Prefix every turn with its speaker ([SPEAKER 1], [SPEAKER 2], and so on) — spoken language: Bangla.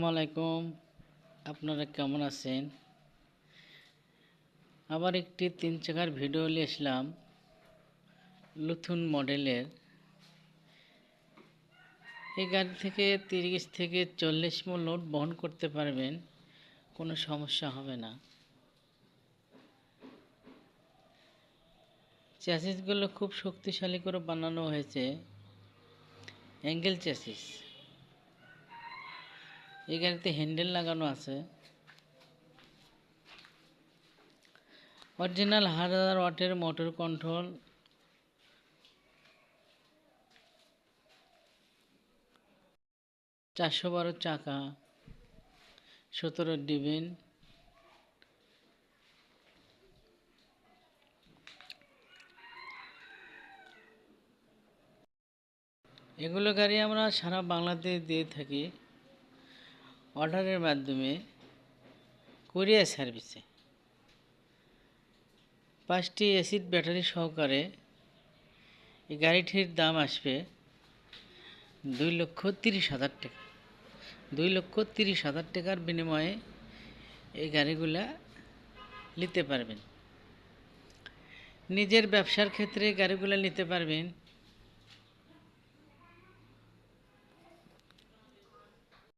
[SPEAKER 1] আলাইকুম, আপনারা কেমন আছেন? আবার একটি 3 চাকার ভিডিও নিয়ে আসলাম নতুন মডেলের। এই গাড়ি থেকে 30 থেকে 40 মণ লোড বহন করতে পারবেন, কোনো সমস্যা হবে না। চ্যাসিসগুলো খুব শক্তিশালী করে বানানো হয়েছে, অ্যাঙ্গেল চ্যাসিস। এই গাড়িতে হ্যান্ডেল লাগানো আছে, অরিজিনাল 1000 ওয়াটের মোটর কন্ট্রোল, 412 চাকা, 17 ডিভিন। এগুলো গাড়ি আমরা সারা বাংলাদেশ দিয়ে থাকি অর্ডারের মাধ্যমে, কুরিয়ার সার্ভিসে। 5টি অ্যাসিড ব্যাটারি সহকারে এই গাড়িটির দাম আসবে 2,30,000 টাকা। 2,30,000 টাকার বিনিময়ে এই গাড়িগুলা নিতে পারবেন। নিজের ব্যবসার ক্ষেত্রে গাড়িগুলো নিতে পারবেন।